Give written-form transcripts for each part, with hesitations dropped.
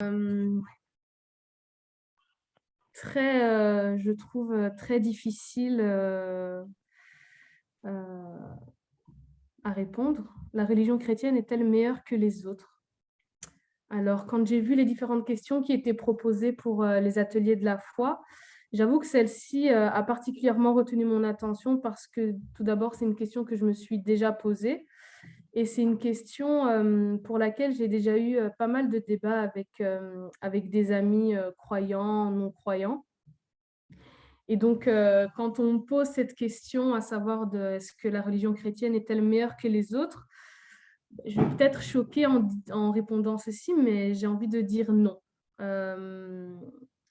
Je trouve, très difficile à répondre. La religion chrétienne est-elle meilleure que les autres? Alors, quand j'ai vu les différentes questions qui étaient proposées pour les ateliers de la foi, j'avoue que celle-ci a particulièrement retenu mon attention parce que tout d'abord, c'est une question que je me suis déjà posée et c'est une question pour laquelle j'ai déjà eu pas mal de débats avec des amis croyants, non croyants. Et donc, quand on me pose cette question, à savoir de est-ce que la religion chrétienne est-elle meilleure que les autres? Je vais peut-être choquer en répondant ceci, mais j'ai envie de dire non.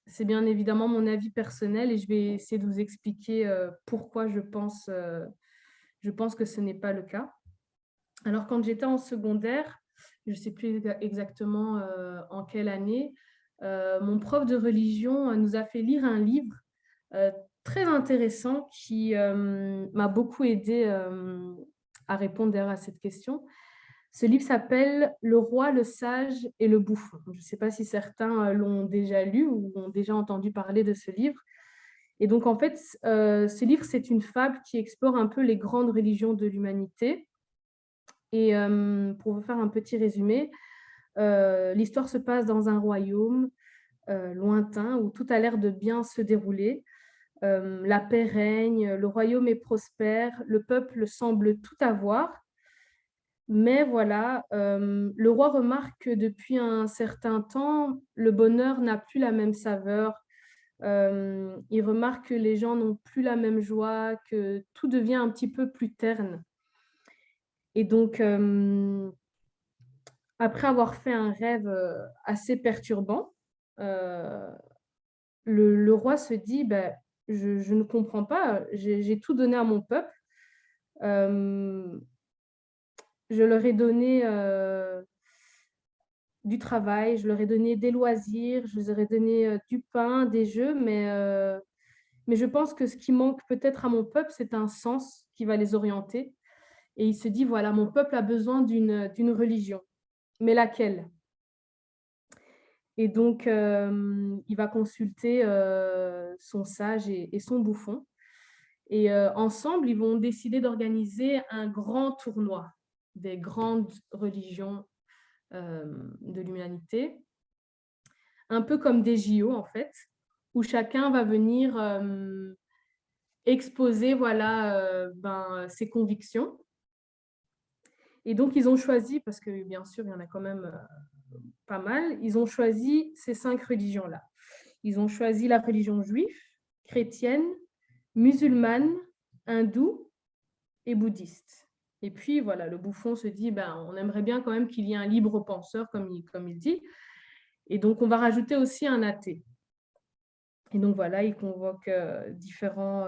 C'est bien évidemment mon avis personnel et je vais essayer de vous expliquer pourquoi je pense que ce n'est pas le cas. Alors, quand j'étais en secondaire, je ne sais plus exactement en quelle année, mon prof de religion nous a fait lire un livre euh, très intéressant qui m'a beaucoup aidé à répondre d'ailleurs à cette question. Ce livre s'appelle Le roi, le sage et le bouffon. Je ne sais pas si certains l'ont déjà lu ou ont déjà entendu parler de ce livre. Et donc, en fait, ce livre, c'est une fable qui explore un peu les grandes religions de l'humanité. Et pour vous faire un petit résumé, l'histoire se passe dans un royaume lointain où tout a l'air de bien se dérouler. La paix règne, le royaume est prospère, le peuple semble tout avoir. Mais voilà, le roi remarque que depuis un certain temps, le bonheur n'a plus la même saveur. Il remarque que les gens n'ont plus la même joie, que tout devient un petit peu plus terne. Et donc, après avoir fait un rêve assez perturbant, euh, le roi se dit, ben, je ne comprends pas, j'ai tout donné à mon peuple. Euh, je leur ai donné du travail, je leur ai donné des loisirs, je leur ai donné du pain, des jeux, mais je pense que ce qui manque peut-être à mon peuple, c'est un sens qui va les orienter. Et il se dit, voilà, mon peuple a besoin d'une religion, mais laquelle? Et donc, il va consulter son sage et son bouffon. Et ensemble, ils vont décider d'organiser un grand tournoi des grandes religions de l'humanité, un peu comme des JO en fait, où chacun va venir exposer voilà, ses convictions. Et donc, ils ont choisi, parce que bien sûr, il y en a quand même pas mal, ils ont choisi ces 5 religions-là. Ils ont choisi la religion juive, chrétienne, musulmane, hindoue et bouddhiste. Et puis, voilà, le bouffon se dit, ben, on aimerait bien quand même qu'il y ait un libre penseur, comme il dit. Et donc, on va rajouter aussi un athée. Et donc, voilà, il convoque différents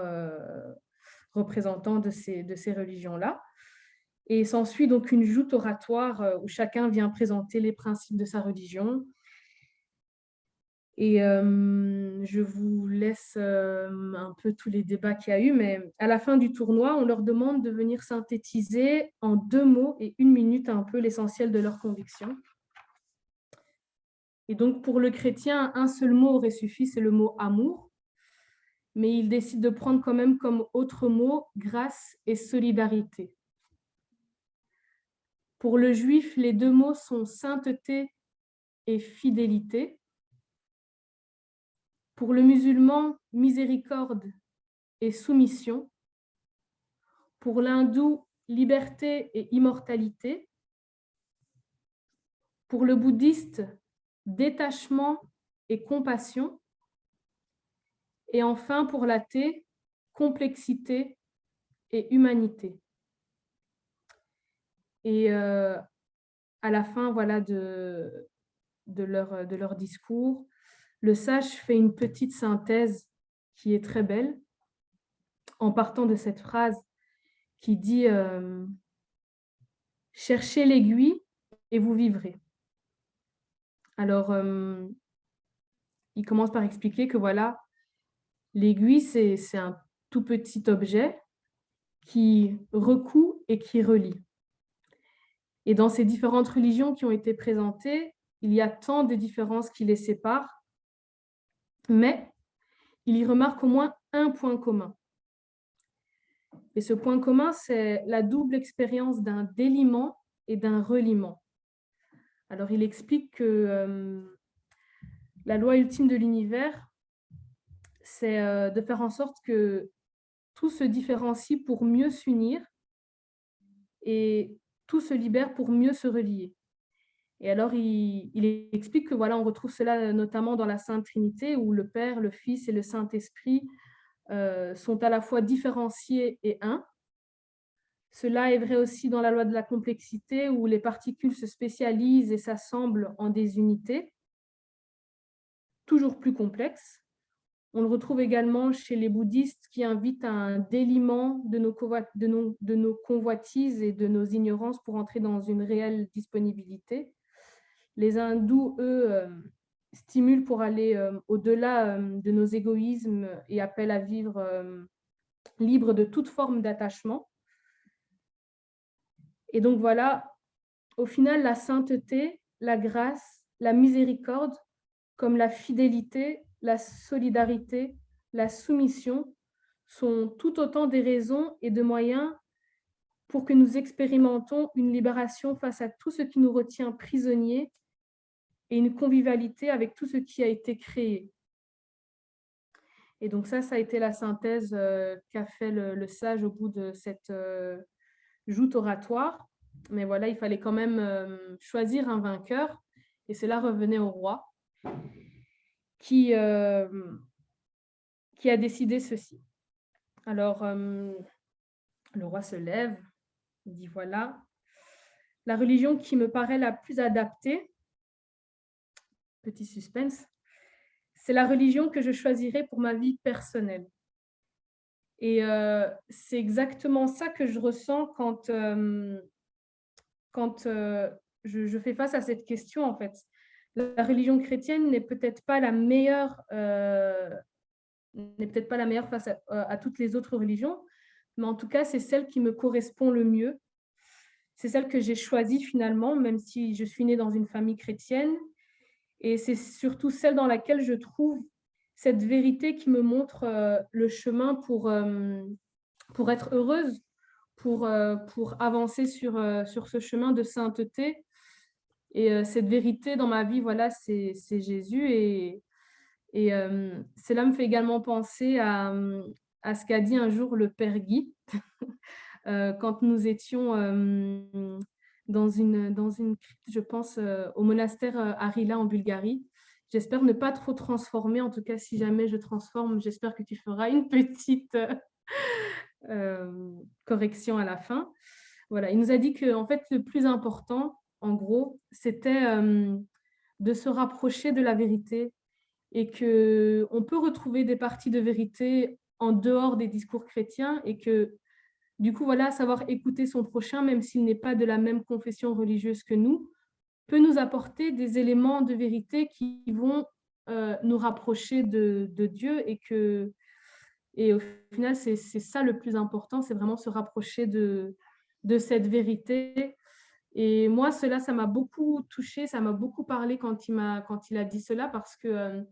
représentants de ces religions-là. Et s'ensuit donc une joute oratoire où chacun vient présenter les principes de sa religion. Et je vous laisse un peu tous les débats qu'il y a eu, mais à la fin du tournoi, on leur demande de venir synthétiser en 2 mots et 1 minute un peu l'essentiel de leurs convictions. Et donc, pour le chrétien, un seul mot aurait suffi, c'est le mot amour. Mais il décide de prendre quand même comme autre mot grâce et solidarité. Pour le juif, les 2 mots sont sainteté et fidélité. Pour le musulman, miséricorde et soumission. Pour l'hindou, liberté et immortalité. Pour le bouddhiste, détachement et compassion. Et enfin, pour l'athée, complexité et humanité. Et à la fin voilà, de leur discours, le sage fait une petite synthèse qui est très belle en partant de cette phrase qui dit « Cherchez l'aiguille et vous vivrez ». Alors, il commence par expliquer que voilà, l'aiguille, c'est un tout petit objet qui recoue et qui relie. Et dans ces différentes religions qui ont été présentées, il y a tant de différences qui les séparent, mais il y remarque au moins un point commun. Et ce point commun, c'est la double expérience d'un déliement et d'un reliement. Alors, il explique que la loi ultime de l'univers, c'est de faire en sorte que tout se différencie pour mieux s'unir et tout se libère pour mieux se relier. Et alors, il explique que voilà, on retrouve cela notamment dans la Sainte Trinité, où le Père, le Fils et le Saint-Esprit sont à la fois différenciés et un. Cela est vrai aussi dans la loi de la complexité, où les particules se spécialisent et s'assemblent en des unités, toujours plus complexes. On le retrouve également chez les bouddhistes qui invitent à un déliement de nos convoitises et de nos ignorances pour entrer dans une réelle disponibilité. Les hindous, eux, stimulent pour aller au-delà de nos égoïsmes et appellent à vivre libre de toute forme d'attachement. Et donc voilà, au final, la sainteté, la grâce, la miséricorde, comme la fidélité, la solidarité, la soumission, sont tout autant des raisons et de moyens pour que nous expérimentons une libération face à tout ce qui nous retient prisonniers et une convivialité avec tout ce qui a été créé. Et donc ça a été la synthèse qu'a fait le sage au bout de cette joute oratoire. Mais voilà, il fallait quand même choisir un vainqueur, et cela revenait au roi, qui a décidé ceci. Alors, le roi se lève, il dit voilà, la religion qui me paraît la plus adaptée, petit suspense, c'est la religion que je choisirai pour ma vie personnelle. Et c'est exactement ça que je ressens quand je fais face à cette question, en fait. La religion chrétienne n'est peut-être pas la meilleure face à toutes les autres religions, mais en tout cas, c'est celle qui me correspond le mieux. C'est celle que j'ai choisie finalement, même si je suis née dans une famille chrétienne. Et c'est surtout celle dans laquelle je trouve cette vérité qui me montre le chemin pour être heureuse, pour avancer sur ce chemin de sainteté. Et cette vérité dans ma vie, voilà, c'est Jésus. Et cela me fait également penser à ce qu'a dit un jour le Père Guy, quand nous étions dans une crypte, je pense, au monastère Arila en Bulgarie. J'espère ne pas trop transformer. En tout cas, si jamais je transforme, j'espère que tu feras une petite correction à la fin. Voilà, il nous a dit que en fait, le plus important, en gros, c'était de se rapprocher de la vérité, et qu'on peut retrouver des parties de vérité en dehors des discours chrétiens, et que du coup, voilà, savoir écouter son prochain, même s'il n'est pas de la même confession religieuse que nous, peut nous apporter des éléments de vérité qui vont nous rapprocher de Dieu, et au final, c'est ça le plus important, c'est vraiment se rapprocher de cette vérité. Et moi, ça m'a beaucoup touchée, ça m'a beaucoup parlé quand il a dit cela, parce que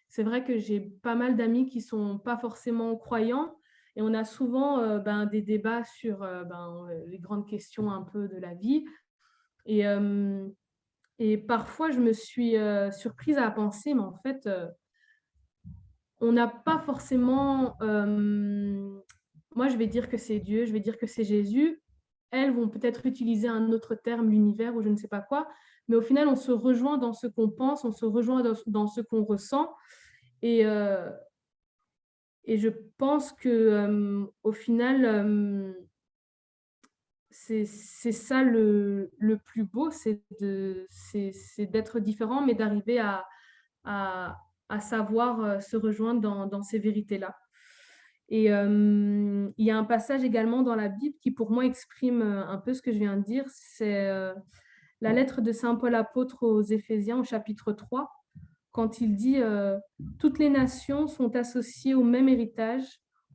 c'est vrai que j'ai pas mal d'amis qui sont pas forcément croyants, et on a souvent des débats sur les grandes questions un peu de la vie. Et parfois, je me suis surprise à penser, mais en fait, on n'a pas forcément... moi, je vais dire que c'est Dieu, je vais dire que c'est Jésus. Elles vont peut-être utiliser un autre terme, l'univers ou je ne sais pas quoi, mais au final, on se rejoint dans ce qu'on pense, on se rejoint dans ce qu'on ressent. Et je pense que au final, c'est ça le plus beau, c'est d'être différent, mais d'arriver à savoir se rejoindre dans ces vérités-là. Et il y a un passage également dans la Bible qui, pour moi, exprime un peu ce que je viens de dire. C'est la lettre de Saint Paul apôtre aux Éphésiens au chapitre 3, quand il dit toutes les nations sont associées au même héritage,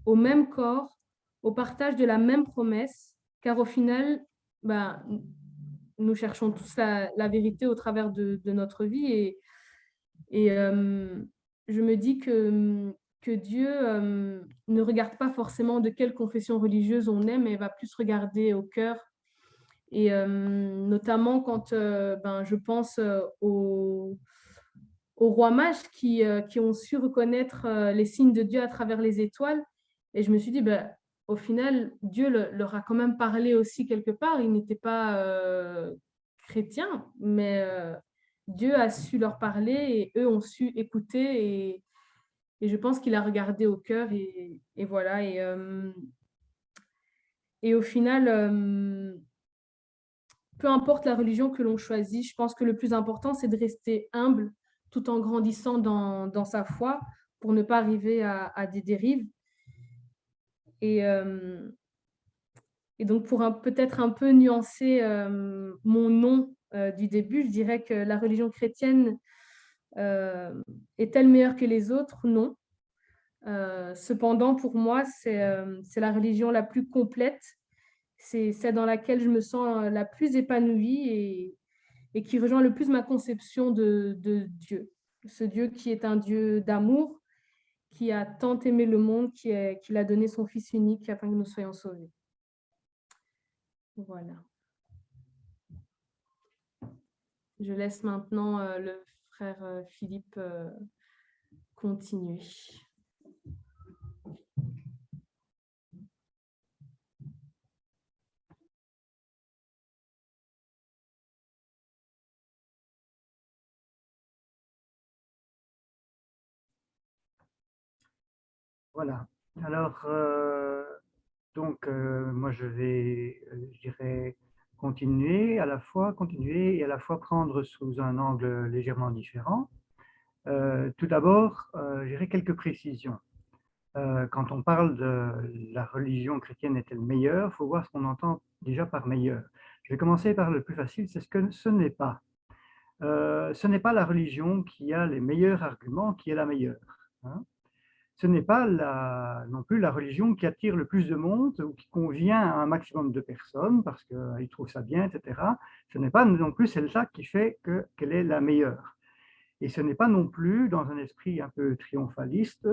au même corps, au partage de la même promesse, car au final, nous cherchons tous la vérité au travers de notre vie. Et je me dis que Dieu ne regarde pas forcément de quelle confession religieuse on est, mais va plus regarder au cœur. Et notamment quand je pense aux rois mages qui ont su reconnaître les signes de Dieu à travers les étoiles. Et je me suis dit, au final, Dieu leur a quand même parlé aussi quelque part. Ils n'étaient pas chrétiens, mais Dieu a su leur parler et eux ont su écouter. Et je pense qu'il a regardé au cœur et voilà. Et au final, peu importe la religion que l'on choisit, je pense que le plus important, c'est de rester humble tout en grandissant dans sa foi pour ne pas arriver à des dérives. Et, euh, et donc, pour peut-être un peu nuancer mon nom du début, je dirais que la religion chrétienne est-elle meilleure que les autres? Non. Cependant, pour moi, c'est la religion la plus complète. C'est celle dans laquelle je me sens la plus épanouie et qui rejoint le plus ma conception de Dieu. Ce Dieu qui est un Dieu d'amour, qui a tant aimé le monde, qu'il a donné son Fils unique afin que nous soyons sauvés. Voilà. Je laisse maintenant le frère Philippe continuer. Voilà. Alors, moi, je dirais, continuer et à la fois prendre sous un angle légèrement différent. Tout d'abord, je dirais quelques précisions. Quand on parle de la religion chrétienne est-elle meilleure, il faut voir ce qu'on entend déjà par meilleure. Je vais commencer par le plus facile, c'est ce que ce n'est pas. Ce n'est pas la religion qui a les meilleurs arguments qui est la meilleure. Hein. Ce n'est pas non plus la religion qui attire le plus de monde ou qui convient à un maximum de personnes parce qu'ils trouvent ça bien, etc. Ce n'est pas non plus celle-là qui fait qu'elle est la meilleure. Et ce n'est pas non plus dans un esprit un peu triomphaliste.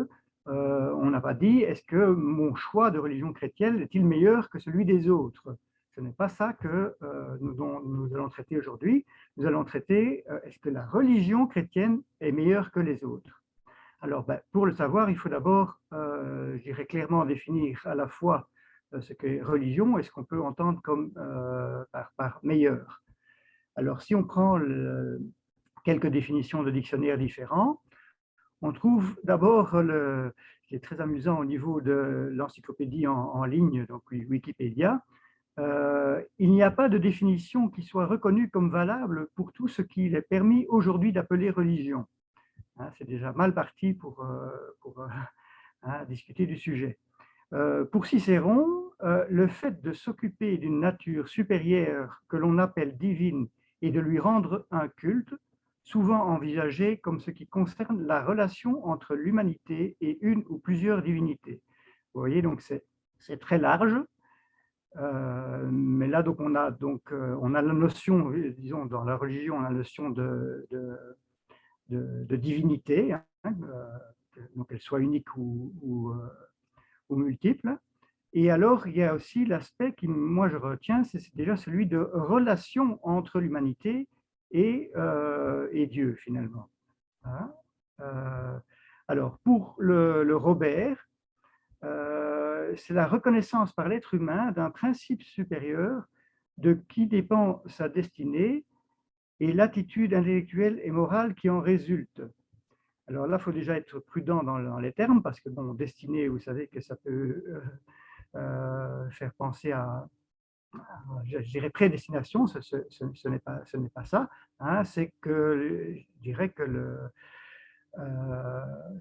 On n'a pas dit est-ce que mon choix de religion chrétienne est-il meilleur que celui des autres? Ce n'est pas ça que nous allons traiter aujourd'hui. Nous allons traiter est-ce que la religion chrétienne est meilleure que les autres? Alors, pour le savoir, il faut d'abord, je dirais clairement définir à la fois ce qu'est religion et ce qu'on peut entendre comme par meilleur. Alors, si on prend quelques définitions de dictionnaires différents, on trouve d'abord ce qui est très amusant au niveau de l'encyclopédie en ligne, donc Wikipédia. Il n'y a pas de définition qui soit reconnue comme valable pour tout ce qu'il est permis aujourd'hui d'appeler religion. Hein, c'est déjà mal parti pour discuter du sujet. Pour Cicéron, le fait de s'occuper d'une nature supérieure que l'on appelle divine et de lui rendre un culte, souvent envisagé comme ce qui concerne la relation entre l'humanité et une ou plusieurs divinités. Vous voyez, donc c'est très large. Mais là, donc, on a la notion, disons, dans la religion, on a la notion de divinité, hein, donc qu'elle soit unique ou multiple. Et alors, il y a aussi l'aspect qui, moi, je retiens, c'est déjà celui de relation entre l'humanité et Dieu, finalement. Hein. Alors, pour le Robert, c'est la reconnaissance par l'être humain d'un principe supérieur de qui dépend sa destinée et l'attitude intellectuelle et morale qui en résulte. Alors là, il faut déjà être prudent dans les termes, parce que, bon, destinée, vous savez que ça peut faire penser à, je dirais, prédestination, ce n'est pas ça. Hein, c'est que, je dirais que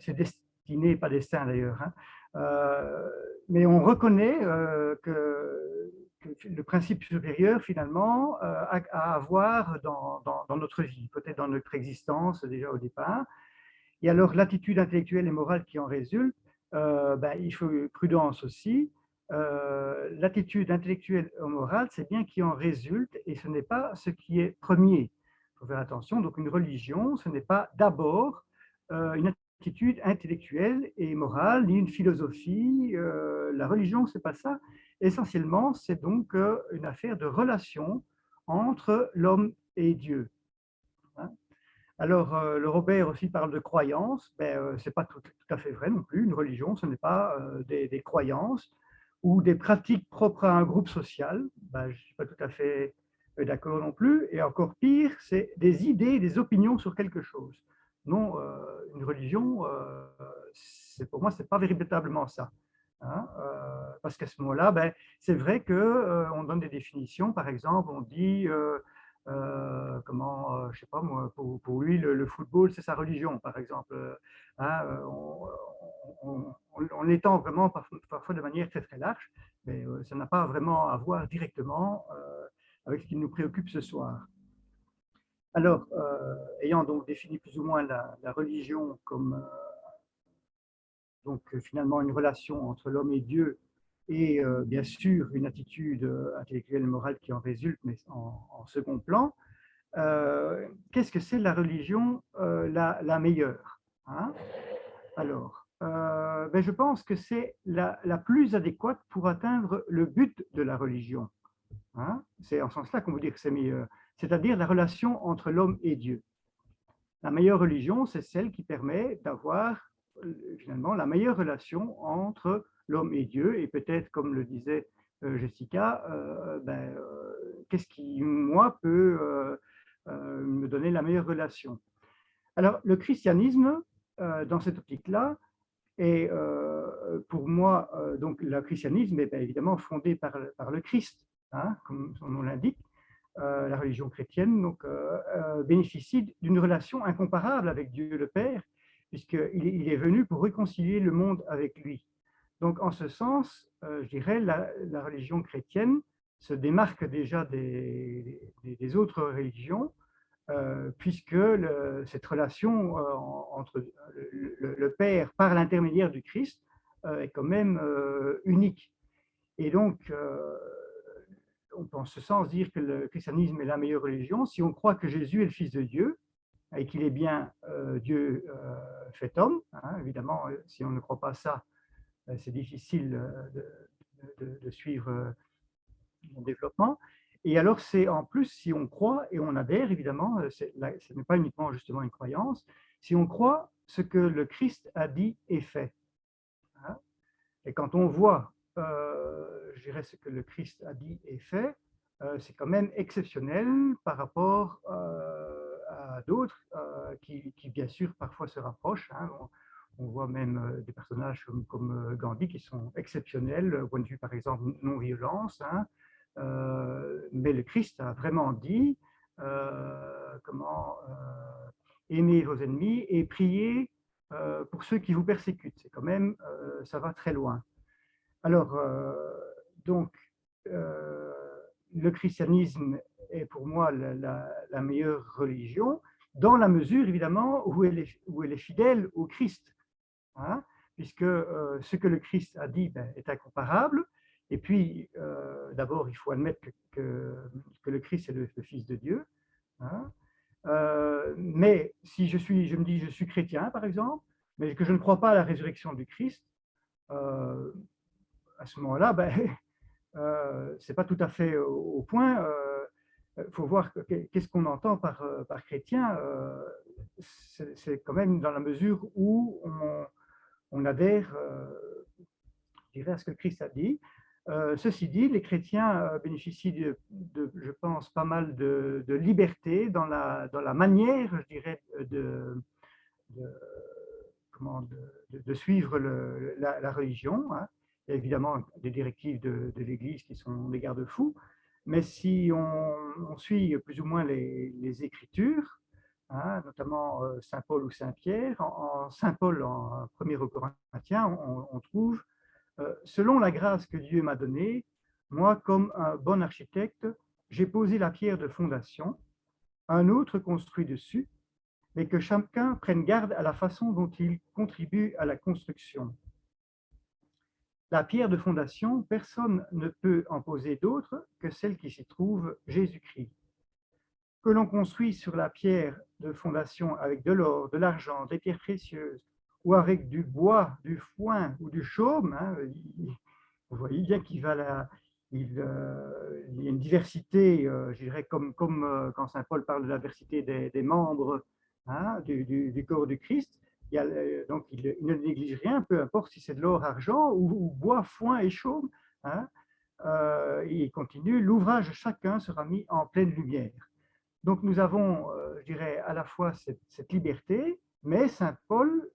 c'est destiné, pas destin d'ailleurs, hein, mais on reconnaît que le principe supérieur, finalement, à avoir dans notre vie, peut-être dans notre existence déjà au départ. Et alors, l'attitude intellectuelle et morale qui en résulte, il faut prudence aussi. l'attitude intellectuelle ou morale, c'est bien qui en résulte et ce n'est pas ce qui est premier. Il faut faire attention, donc une religion, ce n'est pas d'abord une attitude intellectuelle et morale, ni une philosophie. La religion, c'est pas ça. Essentiellement, c'est donc une affaire de relation entre l'homme et Dieu. Hein. Alors, le Robert aussi parle de croyance. Ben, ce n'est pas tout à fait vrai non plus. Une religion, ce n'est pas des croyances ou des pratiques propres à un groupe social. Ben, je ne suis pas tout à fait d'accord non plus. Et encore pire, c'est des idées, des opinions sur quelque chose. Non, une religion, pour moi, ce n'est pas véritablement ça. Hein, parce qu'à ce moment-là, ben, c'est vrai qu'on donne des définitions. Par exemple, on dit je sais pas moi, pour lui, le football, c'est sa religion, par exemple. Hein, on l'étend vraiment parfois de manière très très large, mais ça n'a pas vraiment à voir directement avec ce qui nous préoccupe ce soir. Alors, ayant donc défini plus ou moins la religion comme donc finalement une relation entre l'homme et Dieu, et bien sûr une attitude intellectuelle et morale qui en résulte, mais en second plan, qu'est-ce que c'est la religion la meilleure, hein? Alors, ben, je pense que c'est la plus adéquate pour atteindre le but de la religion. Hein? C'est en ce sens-là qu'on veut dire que c'est meilleur, c'est-à-dire la relation entre l'homme et Dieu. La meilleure religion, c'est celle qui permet d'avoir finalement la meilleure relation entre l'homme et Dieu, et peut-être, comme le disait Jessica, qu'est-ce qui, moi, peut me donner la meilleure relation. Alors, le christianisme, dans cette optique-là, est pour moi, donc le christianisme est bien évidemment fondé par le Christ, hein, comme son nom l'indique. La religion chrétienne donc, bénéficie d'une relation incomparable avec Dieu le Père, puisqu'il est venu pour réconcilier le monde avec lui. Donc, en ce sens, je dirais, la religion chrétienne se démarque déjà des autres religions, puisque cette relation entre le Père par l'intermédiaire du Christ est quand même unique. Et donc, on peut en ce sens dire que le christianisme est la meilleure religion si on croit que Jésus est le Fils de Dieu et qu'il est bien Dieu fait homme. Hein, évidemment, si on ne croit pas ça, c'est difficile de suivre mon développement. Et alors, c'est en plus, si on croit et on adhère, évidemment, ce n'est pas uniquement justement une croyance, si on croit ce que le Christ a dit et fait. Hein, et quand on voit, je dirais, ce que le Christ a dit et fait, c'est quand même exceptionnel par rapport à d'autres qui, bien sûr, parfois se rapprochent. Hein. On voit même des personnages comme Gandhi qui sont exceptionnels au point de vue, par exemple, non-violence. Hein. Mais le Christ a vraiment dit aimer vos ennemis et prier pour ceux qui vous persécutent. C'est quand même, ça va très loin. Alors, donc, le christianisme est pour moi la meilleure religion, dans la mesure, évidemment, où elle est fidèle au Christ. Hein, puisque ce que le Christ a dit est incomparable. Et puis, d'abord, il faut admettre que le Christ est le Fils de Dieu. Hein. Mais si je me dis je suis chrétien, par exemple, mais que je ne crois pas à la résurrection du Christ, à ce moment-là, c'est pas tout à fait au point. Il faut voir qu'est-ce qu'on entend par chrétien. C'est quand même dans la mesure où on adhère, je dirais, à ce que le Christ a dit. Ceci dit, les chrétiens bénéficient je pense, pas mal de liberté dans la manière, je dirais, de, de suivre la religion. Hein. Il y a évidemment des directives de l'Église qui sont des garde-fous, mais si on suit plus ou moins les Écritures, hein, notamment Saint Paul ou Saint Pierre, en Saint Paul, en 1er Corinthiens, on trouve selon la grâce que Dieu m'a donnée, moi, comme un bon architecte, j'ai posé la pierre de fondation, un autre construit dessus, mais que chacun prenne garde à la façon dont il contribue à la construction. la pierre de fondation, personne ne peut en poser d'autre que celle qui s'y trouve, Jésus-Christ. Que l'on construit sur la pierre de fondation avec de l'or, de l'argent, des pierres précieuses, ou avec du bois, du foin ou du chaume, hein, vous voyez bien qu'il va il y a une diversité, je dirais, comme quand Saint Paul parle de la diversité des membres, hein, du corps du Christ. Donc il ne néglige rien, peu importe si c'est de l'or, argent ou bois, foin et chaume. Hein. Il continue, l'ouvrage de chacun sera mis en pleine lumière. Donc nous avons, je dirais, à la fois cette liberté, mais Saint Paul,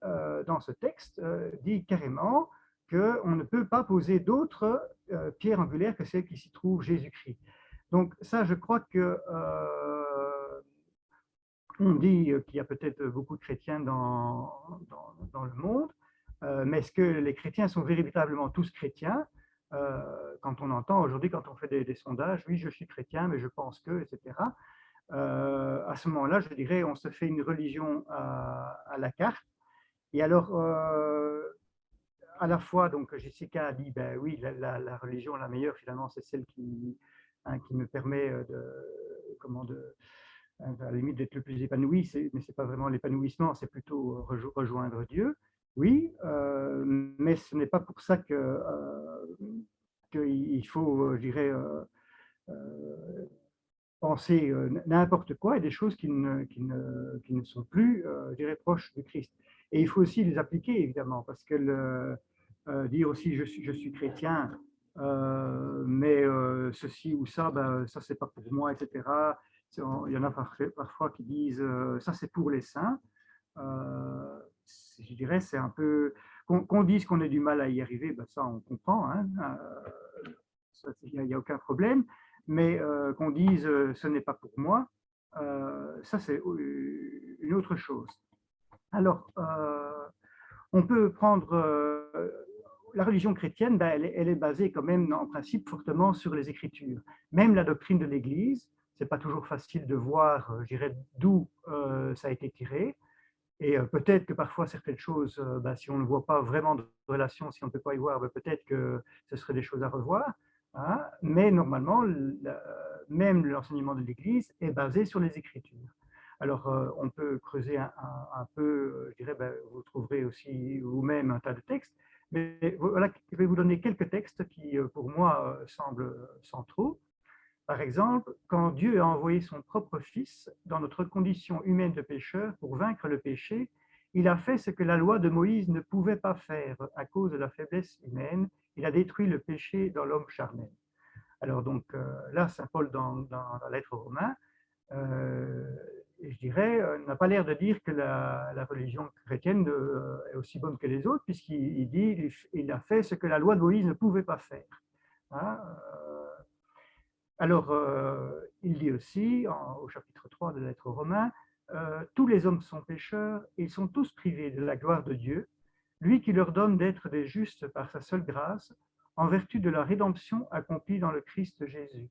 dans ce texte, dit carrément qu'on ne peut pas poser d'autres pierres angulaires que celle qui s'y trouve, Jésus-Christ. Donc ça, je crois que on dit qu'il y a peut-être beaucoup de chrétiens dans le monde, mais est-ce que les chrétiens sont véritablement tous chrétiens? Quand on entend aujourd'hui, quand on fait des sondages, oui, je suis chrétien, mais je pense que, etc. À ce moment-là, je dirais, on se fait une religion à la carte. Et alors, à la fois, donc Jessica a dit, ben oui, la religion la meilleure, finalement, c'est celle qui me permet à la limite d'être le plus épanoui, mais ce n'est pas vraiment l'épanouissement, c'est plutôt rejoindre Dieu. Oui, mais ce n'est pas pour ça qu'il faut, je dirais, penser n'importe quoi et des choses qui ne sont plus, je dirais, proches de Christ. Et il faut aussi les appliquer, évidemment, parce que dire aussi je suis chrétien, mais ceci ou ça, ben, ça, c'est pas pour moi, etc. Il y en a parfois qui disent ça, c'est pour les saints. Je dirais, c'est un peu. Qu'on dise qu'on ait du mal à y arriver, ben ça, on comprend. Hein, il n'y a aucun problème. Mais qu'on dise ce n'est pas pour moi, ça c'est une autre chose. Alors, on peut prendre la religion chrétienne, ben, elle est basée quand même en principe fortement sur les Écritures. Même la doctrine de l'Église, c'est pas toujours facile de voir, je dirais, d'où ça a été tiré. Et peut-être que parfois certaines choses, ben, si on ne voit pas vraiment de relation, si on ne peut pas y voir, ben, peut-être que ce serait des choses à revoir. Hein, mais normalement, même l'enseignement de l'Église est basé sur les Écritures. Alors, on peut creuser un peu, je dirais, ben, vous trouverez aussi vous-même un tas de textes, mais voilà, je vais vous donner quelques textes qui, pour moi, semblent centraux. Par exemple, quand Dieu a envoyé son propre Fils dans notre condition humaine de pécheur pour vaincre le péché, il a fait ce que la loi de Moïse ne pouvait pas faire à cause de la faiblesse humaine. Il a détruit le péché dans l'homme charnel. Alors donc là, saint Paul dans la lettre aux Romains, je dirais, n'a pas l'air de dire que la religion chrétienne est aussi bonne que les autres, puisqu'il dit il a fait ce que la loi de Moïse ne pouvait pas faire. Hein, alors, il dit aussi, au chapitre 3 de la lettre aux Romains, tous les hommes sont pécheurs et ils sont tous privés de la gloire de Dieu, lui qui leur donne d'être des justes par sa seule grâce, en vertu de la rédemption accomplie dans le Christ Jésus.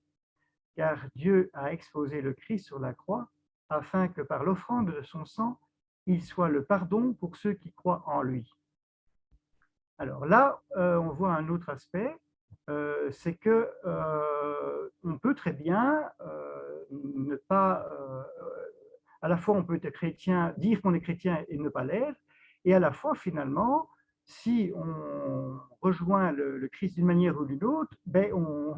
Car Dieu a exposé le Christ sur la croix, afin que par l'offrande de son sang, il soit le pardon pour ceux qui croient en lui. Alors là, on voit un autre aspect, c'est que on peut très bien ne pas, à la fois on peut être chrétien, dire qu'on est chrétien et ne pas l'être, et à la fois finalement, si on rejoint le Christ d'une manière ou d'une autre, ben on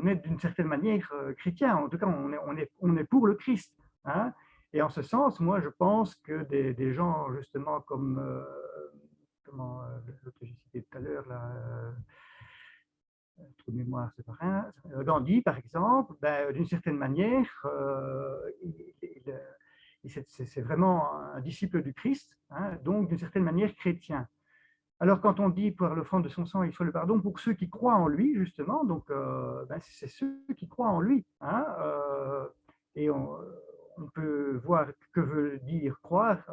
est d'une certaine manière chrétien. En tout cas, on est pour le Christ. Hein. Et en ce sens, moi, je pense que des gens justement comme comment l'autre que j'ai cité tout à l'heure, trou de mémoire, c'est pas rien. Gandhi, par exemple, ben, d'une certaine manière, c'est vraiment un disciple du Christ, hein, donc d'une certaine manière chrétien. Alors, quand on dit par l'offrande de son sang, il faut le pardon pour ceux qui croient en lui, justement, donc ben, c'est ceux qui croient en lui. Hein, et on peut voir que veut dire croire.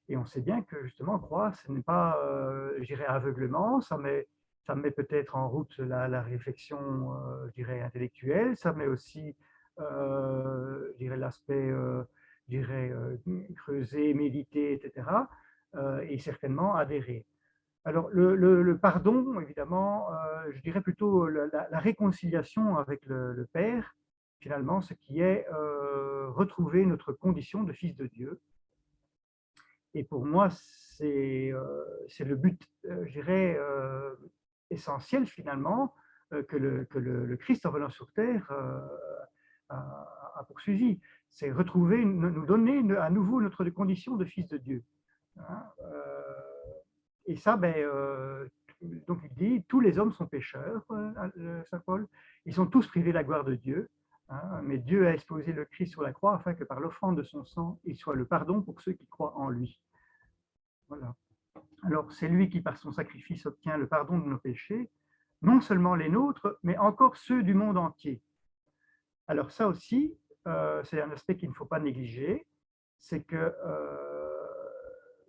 Et on sait bien que justement, croire, ce n'est pas, je dirais, aveuglement, ça met peut-être en route la réflexion, je dirais, intellectuelle, ça met aussi, je dirais, l'aspect, je dirais, creuser, méditer, etc., et certainement adhérer. Alors, le pardon, évidemment, je dirais plutôt la réconciliation avec le Père, finalement, ce qui est retrouver notre condition de fils de Dieu. Et pour moi, c'est le but, je dirais, essentiel, finalement, que le Christ, en venant sur terre, a poursuivi. C'est retrouver, nous donner à nouveau notre condition de fils de Dieu. Hein, et ça, ben, donc il dit, tous les hommes sont pécheurs, Saint Paul, ils sont tous privés de la gloire de Dieu, hein, mais Dieu a exposé le Christ sur la croix afin que par l'offrande de son sang, il soit le pardon pour ceux qui croient en lui. Voilà. Alors c'est lui qui, par son sacrifice, obtient le pardon de nos péchés, non seulement les nôtres, mais encore ceux du monde entier. Alors ça aussi, c'est un aspect qu'il ne faut pas négliger, c'est que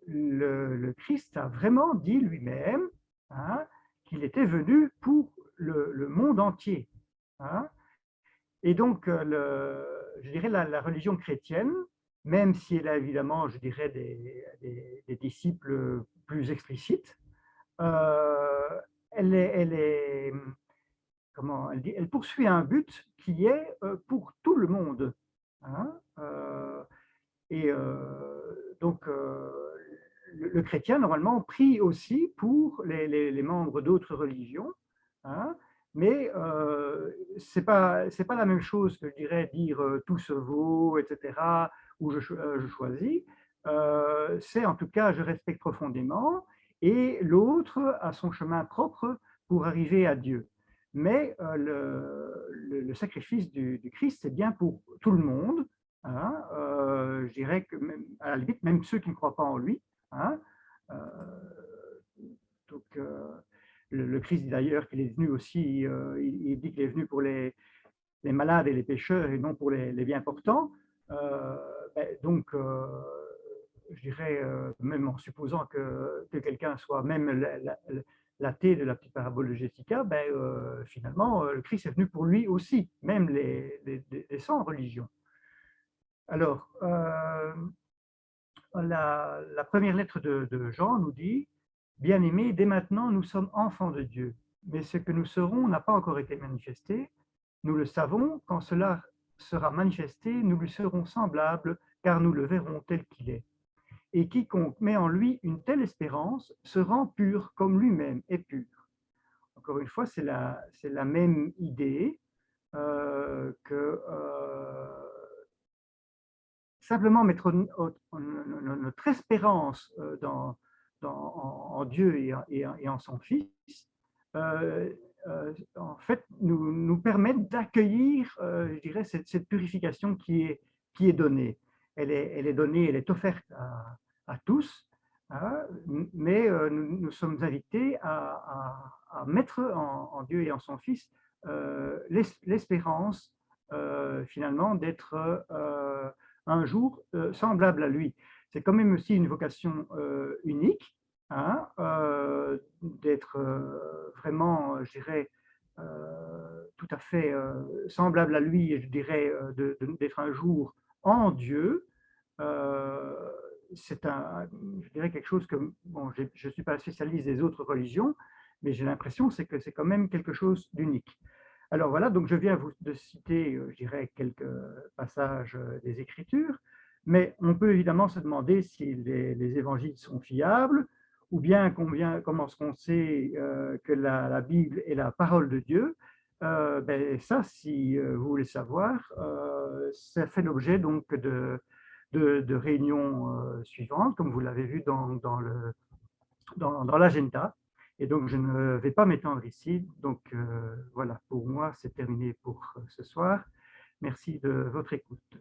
le Christ a vraiment dit lui-même, hein, qu'il était venu pour le monde entier. Hein. Et donc, je dirais la religion chrétienne, même si elle a évidemment, je dirais, des disciples plus explicites, elle est, comment elle dit, elle poursuit un but qui est pour tout le monde. Hein. Et donc, le chrétien, normalement, prie aussi pour les membres d'autres religions, hein, mais ce n'est pas la même chose que je dirais dire tout se vaut, etc., ou je choisis. C'est en tout cas, je respecte profondément, et l'autre a son chemin propre pour arriver à Dieu. Mais le sacrifice du Christ, c'est bien pour tout le monde. Hein, je dirais que même, à la limite, même ceux qui ne croient pas en lui. Hein, donc, le Christ dit d'ailleurs qu'il est venu aussi, il dit qu'il est venu pour les malades et les pécheurs et non pour les bien portants. Donc, je dirais, même en supposant que quelqu'un soit même l'athée de la petite parabole de Jessica, finalement, le Christ est venu pour lui aussi, même les sans religion. Alors, la première lettre de Jean nous dit « Bien-aimés, dès maintenant, nous sommes enfants de Dieu, mais ce que nous serons n'a pas encore été manifesté. Nous le savons, quand cela sera manifesté, nous lui serons semblables, car nous le verrons tel qu'il est. Et quiconque met en lui une telle espérance se rend pur comme lui-même est pur. » Encore une fois, c'est la même idée que simplement mettre notre espérance en Dieu et en son Fils, en fait, nous permettent d'accueillir, je dirais, cette purification qui est donnée. Elle est donnée, elle est offerte à tous, hein, mais nous sommes invités à mettre en Dieu et en son Fils l'espérance, finalement, d'être un jour semblable à lui. C'est quand même aussi une vocation unique, hein, d'être vraiment, je dirais, tout à fait semblable à lui, et je dirais, d'être un jour en Dieu. C'est je dirais quelque chose que, bon, je ne suis pas spécialiste des autres religions, mais j'ai l'impression que c'est quand même quelque chose d'unique. Alors voilà, donc je viens de citer, je dirais, quelques passages des Écritures, mais on peut évidemment se demander si les évangiles sont fiables, ou bien comment est-ce qu'on sait que la Bible est la parole de Dieu. Ça, si vous voulez savoir, ça fait l'objet donc de réunions suivantes, comme vous l'avez vu dans l'agenda. Et donc, je ne vais pas m'étendre ici. Donc, voilà, pour moi, c'est terminé pour ce soir. Merci de votre écoute.